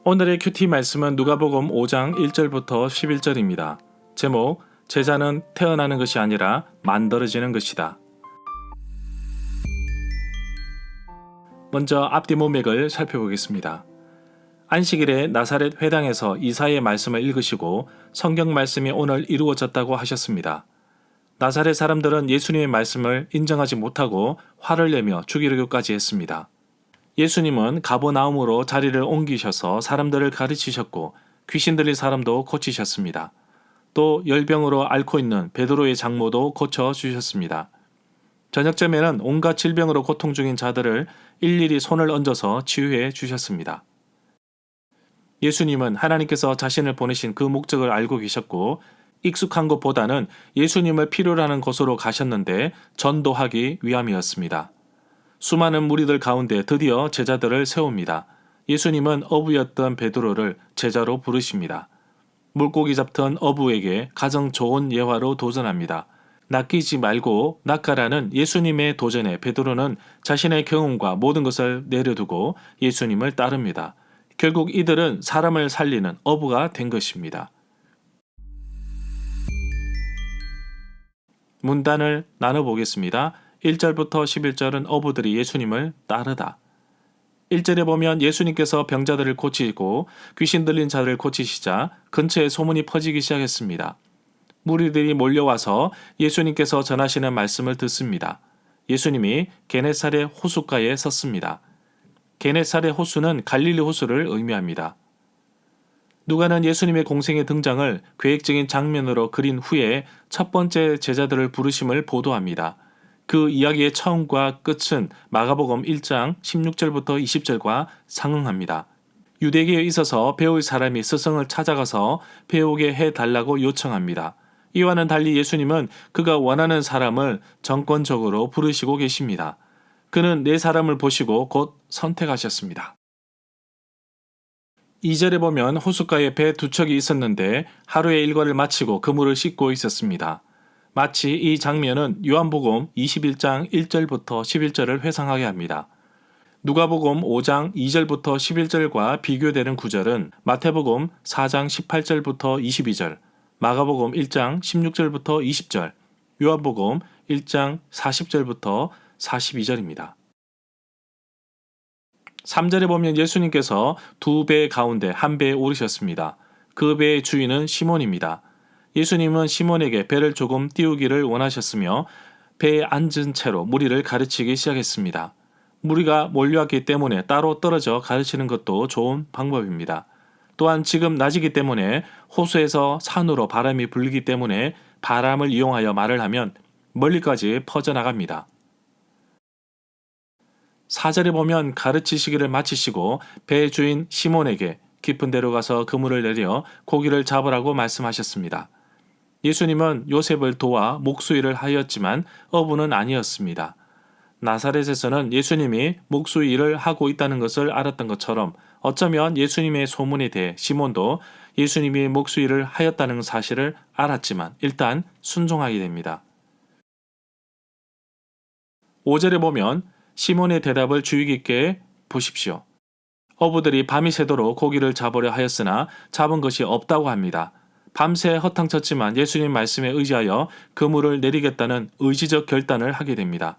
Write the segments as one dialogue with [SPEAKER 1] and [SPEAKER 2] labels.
[SPEAKER 1] 오늘의 큐티 말씀은 누가복음 5장 1절부터 11절입니다. 제목, 제자는 태어나는 것이 아니라 만들어지는 것이다. 먼저 앞뒤 문맥을 살펴보겠습니다. 안식일에 나사렛 회당에서 이사야의 말씀을 읽으시고 성경 말씀이 오늘 이루어졌다고 하셨습니다. 나사렛 사람들은 예수님의 말씀을 인정하지 못하고 화를 내며 죽이려고까지 했습니다. 예수님은 가버나움으로 자리를 옮기셔서 사람들을 가르치셨고 귀신 들린 사람도 고치셨습니다. 또 열병으로 앓고 있는 베드로의 장모도 고쳐주셨습니다. 저녁쯤에는 온갖 질병으로 고통 중인 자들을 일일이 손을 얹어서 치유해 주셨습니다. 예수님은 하나님께서 자신을 보내신 그 목적을 알고 계셨고 익숙한 것보다는 예수님을 필요로 하는 곳으로 가셨는데 전도하기 위함이었습니다. 수많은 무리들 가운데 드디어 제자들을 세웁니다. 예수님은 어부였던 베드로를 제자로 부르십니다. 물고기 잡던 어부에게 가장 좋은 예화로 도전합니다. 낚이지 말고 낚아라는 예수님의 도전에 베드로는 자신의 경험과 모든 것을 내려두고 예수님을 따릅니다. 결국 이들은 사람을 살리는 어부가 된 것입니다. 문단을 나눠보겠습니다. 1절부터 11절은 어부들이 예수님을 따르다. 1절에 보면 예수님께서 병자들을 고치고 귀신 들린 자들을 고치시자 근처에 소문이 퍼지기 시작했습니다. 무리들이 몰려와서 예수님께서 전하시는 말씀을 듣습니다. 예수님이 게네사렛 호숫가에 섰습니다. 게네사렛 호수는 갈릴리 호수를 의미합니다. 누가는 예수님의 공생의 등장을 계획적인 장면으로 그린 후에 첫 번째 제자들을 부르심을 보도합니다. 그 이야기의 처음과 끝은 마가복음 1장 16절부터 20절과 상응합니다. 유대계에 있어서 배울 사람이 스승을 찾아가서 배우게 해달라고 요청합니다. 이와는 달리 예수님은 그가 원하는 사람을 정권적으로 부르시고 계십니다. 그는 네 사람을 보시고 곧 선택하셨습니다. 2절에 보면 호숫가에 배 두 척이 있었는데 하루의 일과를 마치고 그물을 씻고 있었습니다. 마치 이 장면은 요한복음 21장 1절부터 11절을 회상하게 합니다. 누가복음 5장 2절부터 11절과 비교되는 구절은 마태복음 4장 18절부터 22절, 마가복음 1장 16절부터 20절, 요한복음 1장 40절부터 42절입니다. 3절에 보면 예수님께서 두 배 가운데 한 배에 오르셨습니다. 그 배의 주인은 시몬입니다. 예수님은 시몬에게 배를 조금 띄우기를 원하셨으며 배에 앉은 채로 무리를 가르치기 시작했습니다. 무리가 몰려왔기 때문에 따로 떨어져 가르치는 것도 좋은 방법입니다. 또한 지금 낮이기 때문에 호수에서 산으로 바람이 불기 때문에 바람을 이용하여 말을 하면 멀리까지 퍼져나갑니다. 4절에 보면 가르치시기를 마치시고 배 주인 시몬에게 깊은 데로 가서 그물을 내려 고기를 잡으라고 말씀하셨습니다. 예수님은 요셉을 도와 목수일을 하였지만 어부는 아니었습니다. 나사렛에서는 예수님이 목수의 일을 하고 있다는 것을 알았던 것처럼 어쩌면 예수님의 소문에 대해 시몬도 예수님이 목수일을 하였다는 사실을 알았지만 일단 순종하게 됩니다. 5절에 보면 시몬의 대답을 주의 깊게 보십시오. 어부들이 밤이 새도록 고기를 잡으려 하였으나 잡은 것이 없다고 합니다. 밤새 허탕쳤지만 예수님 말씀에 의지하여 그물을 내리겠다는 의지적 결단을 하게 됩니다.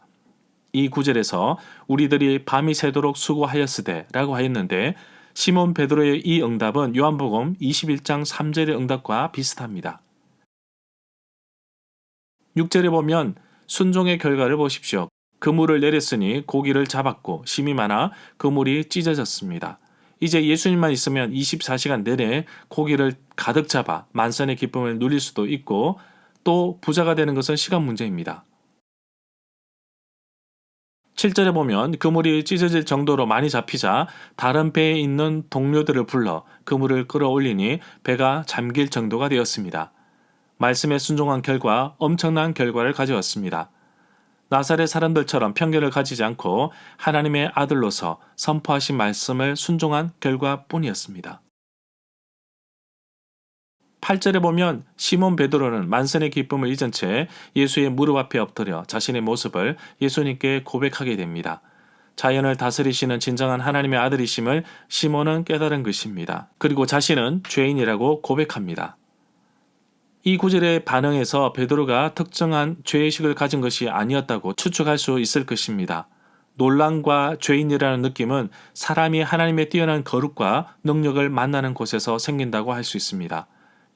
[SPEAKER 1] 이 구절에서 우리들이 밤이 새도록 수고하였으되 라고 하였는데 시몬 베드로의 이 응답은 요한복음 21장 3절의 응답과 비슷합니다. 6절에 보면 순종의 결과를 보십시오. 그물을 내렸으니 고기를 잡았고 심이 많아 그물이 찢어졌습니다. 이제 예수님만 있으면 24시간 내내 고기를 가득 잡아 만선의 기쁨을 누릴 수도 있고 또 부자가 되는 것은 시간 문제입니다. 7절에 보면 그물이 찢어질 정도로 많이 잡히자 다른 배에 있는 동료들을 불러 그물을 끌어올리니 배가 잠길 정도가 되었습니다. 말씀에 순종한 결과 엄청난 결과를 가져왔습니다. 나사렛 사람들처럼 편견을 가지지 않고 하나님의 아들로서 선포하신 말씀을 순종한 결과뿐이었습니다. 8절에 보면 시몬 베드로는 만선의 기쁨을 잊은 채 예수의 무릎 앞에 엎드려 자신의 모습을 예수님께 고백하게 됩니다. 자연을 다스리시는 진정한 하나님의 아들이심을 시몬은 깨달은 것입니다. 그리고 자신은 죄인이라고 고백합니다. 이 구절의 반응에서 베드로가 특정한 죄의식을 가진 것이 아니었다고 추측할 수 있을 것입니다. 논란과 죄인이라는 느낌은 사람이 하나님의 뛰어난 거룩과 능력을 만나는 곳에서 생긴다고 할 수 있습니다.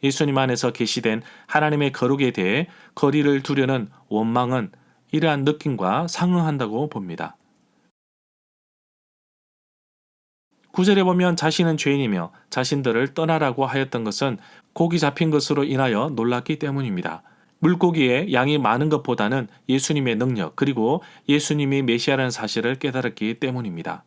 [SPEAKER 1] 예수님 안에서 계시된 하나님의 거룩에 대해 거리를 두려는 원망은 이러한 느낌과 상응한다고 봅니다. 9절에 보면 자신은 죄인이며 자신들을 떠나라고 하였던 것은 고기 잡힌 것으로 인하여 놀랐기 때문입니다. 물고기에 양이 많은 것보다는 예수님의 능력 그리고 예수님이 메시아라는 사실을 깨달았기 때문입니다.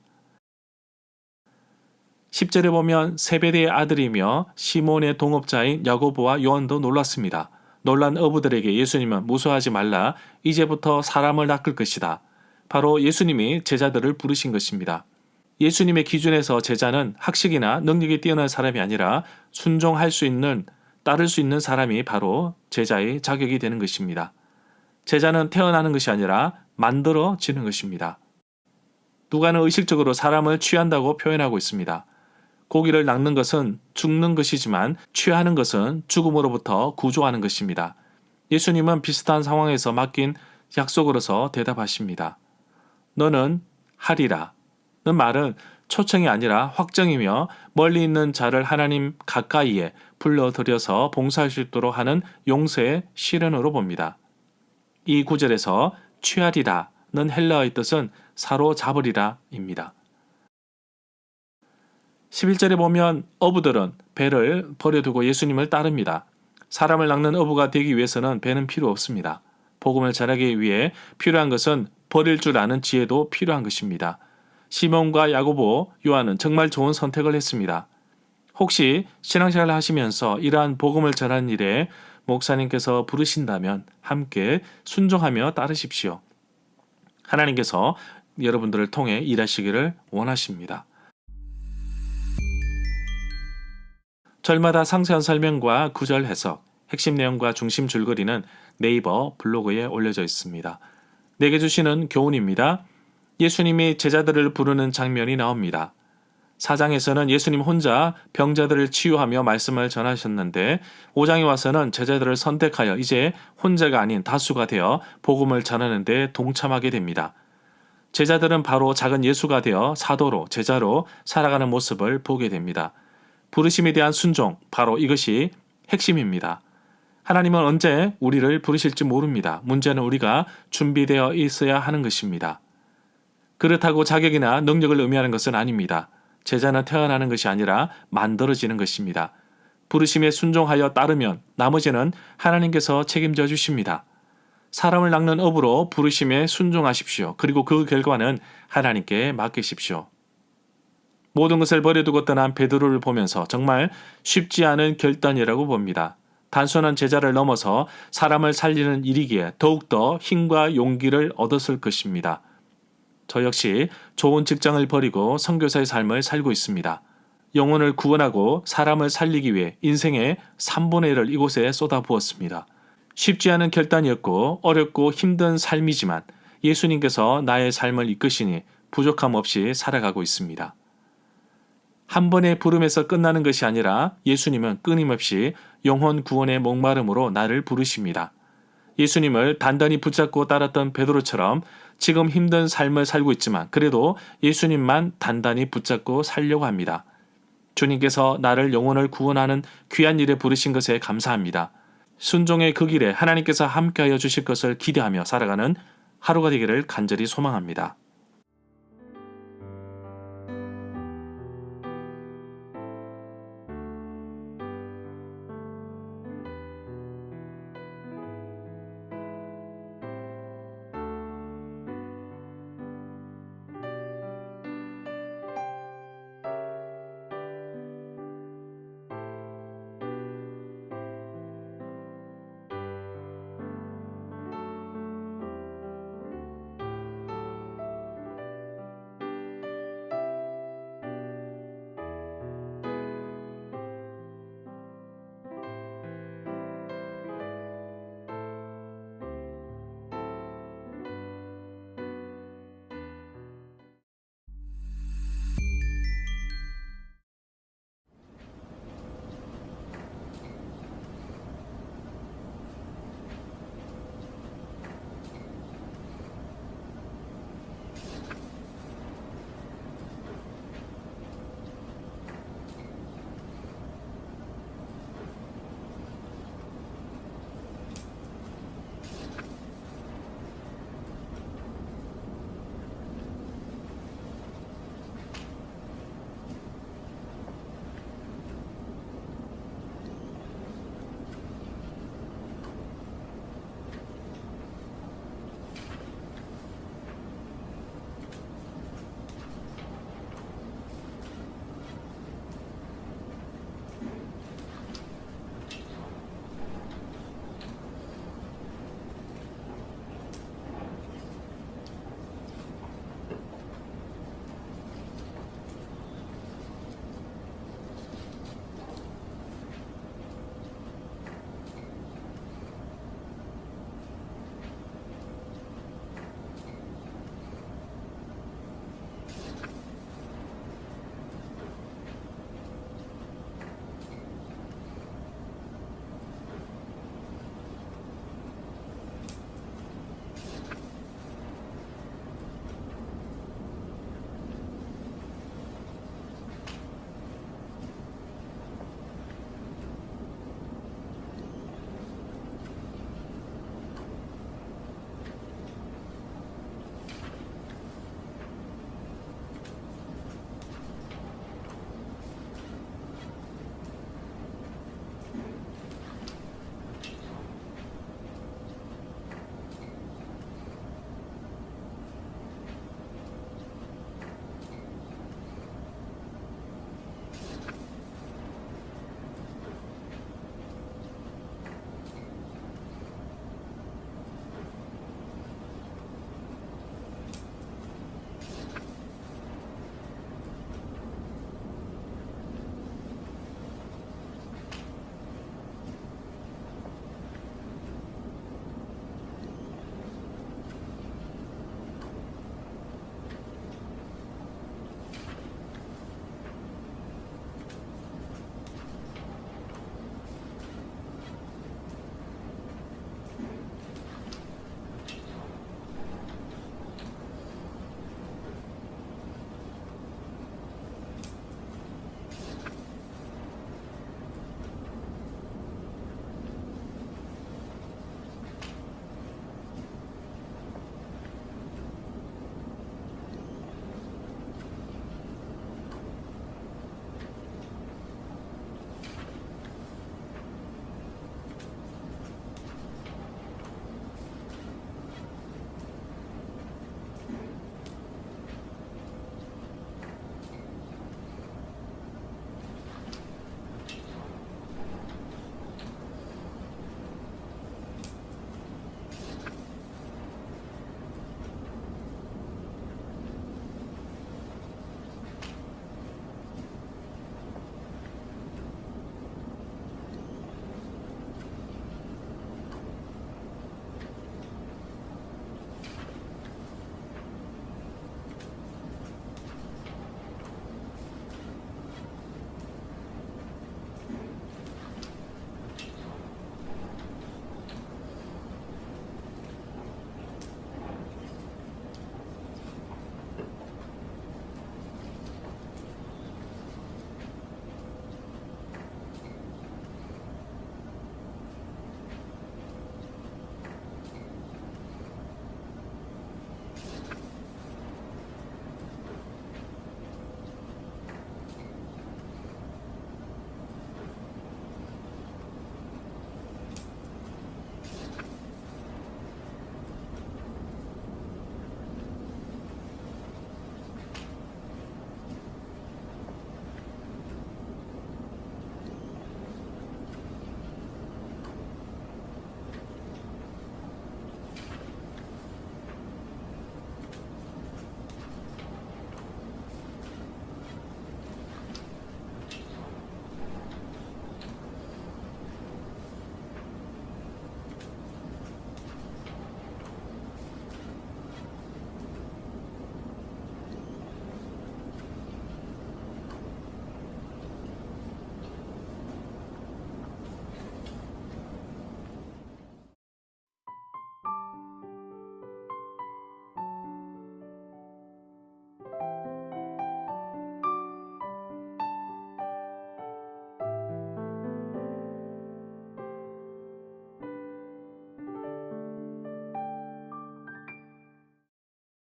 [SPEAKER 1] 10절에 보면 세베대의 아들이며 시몬의 동업자인 야고보와 요한도 놀랐습니다. 놀란 어부들에게 예수님은 무서워하지 말라, 이제부터 사람을 낚을 것이다. 바로 예수님이 제자들을 부르신 것입니다. 예수님의 기준에서 제자는 학식이나 능력이 뛰어난 사람이 아니라 순종할 수 있는, 따를 수 있는 사람이 바로 제자의 자격이 되는 것입니다. 제자는 태어나는 것이 아니라 만들어지는 것입니다. 누가는 의식적으로 사람을 취한다고 표현하고 있습니다. 고기를 낚는 것은 죽는 것이지만 취하는 것은 죽음으로부터 구조하는 것입니다. 예수님은 비슷한 상황에서 맡긴 약속으로서 대답하십니다. 너는 하리라. 는 말은 초청이 아니라 확정이며 멀리 있는 자를 하나님 가까이에 불러들여서 봉사할 수 있도록 하는 용서의 실현으로 봅니다. 이 구절에서 취하리라는 헬라어의 뜻은 사로잡으리라 입니다. 11절에 보면 어부들은 배를 버려두고 예수님을 따릅니다. 사람을 낚는 어부가 되기 위해서는 배는 필요 없습니다. 복음을 전하기 위해 필요한 것은 버릴 줄 아는 지혜도 필요한 것입니다. 시몬과 야고보, 요한은 정말 좋은 선택을 했습니다. 혹시 신앙생활을 하시면서 이러한 복음을 전하는 일에 목사님께서 부르신다면 함께 순종하며 따르십시오. 하나님께서 여러분들을 통해 일하시기를 원하십니다. 절마다 상세한 설명과 구절 해석, 핵심 내용과 중심 줄거리는 네이버 블로그에 올려져 있습니다. 내게 주시는 교훈입니다. 예수님이 제자들을 부르는 장면이 나옵니다. 4장에서는 예수님 혼자 병자들을 치유하며 말씀을 전하셨는데 5장에 와서는 제자들을 선택하여 이제 혼자가 아닌 다수가 되어 복음을 전하는 데 동참하게 됩니다. 제자들은 바로 작은 예수가 되어 사도로, 제자로 살아가는 모습을 보게 됩니다. 부르심에 대한 순종, 바로 이것이 핵심입니다. 하나님은 언제 우리를 부르실지 모릅니다. 문제는 우리가 준비되어 있어야 하는 것입니다. 그렇다고 자격이나 능력을 의미하는 것은 아닙니다. 제자는 태어나는 것이 아니라 만들어지는 것입니다. 부르심에 순종하여 따르면 나머지는 하나님께서 책임져 주십니다. 사람을 낚는 업으로 부르심에 순종하십시오. 그리고 그 결과는 하나님께 맡기십시오. 모든 것을 버려두고 떠난 베드로를 보면서 정말 쉽지 않은 결단이라고 봅니다. 단순한 제자를 넘어서 사람을 살리는 일이기에 더욱더 힘과 용기를 얻었을 것입니다. 저 역시 좋은 직장을 버리고 선교사의 삶을 살고 있습니다. 영혼을 구원하고 사람을 살리기 위해 인생의 3분의 1을 이곳에 쏟아부었습니다. 쉽지 않은 결단이었고 어렵고 힘든 삶이지만 예수님께서 나의 삶을 이끄시니 부족함 없이 살아가고 있습니다. 한 번의 부름에서 끝나는 것이 아니라 예수님은 끊임없이 영혼 구원의 목마름으로 나를 부르십니다. 예수님을 단단히 붙잡고 따랐던 베드로처럼 지금 힘든 삶을 살고 있지만 그래도 예수님만 단단히 붙잡고 살려고 합니다. 주님께서 나를 영혼을 구원하는 귀한 일에 부르신 것에 감사합니다. 순종의 그 길에 하나님께서 함께하여 주실 것을 기대하며 살아가는 하루가 되기를 간절히 소망합니다.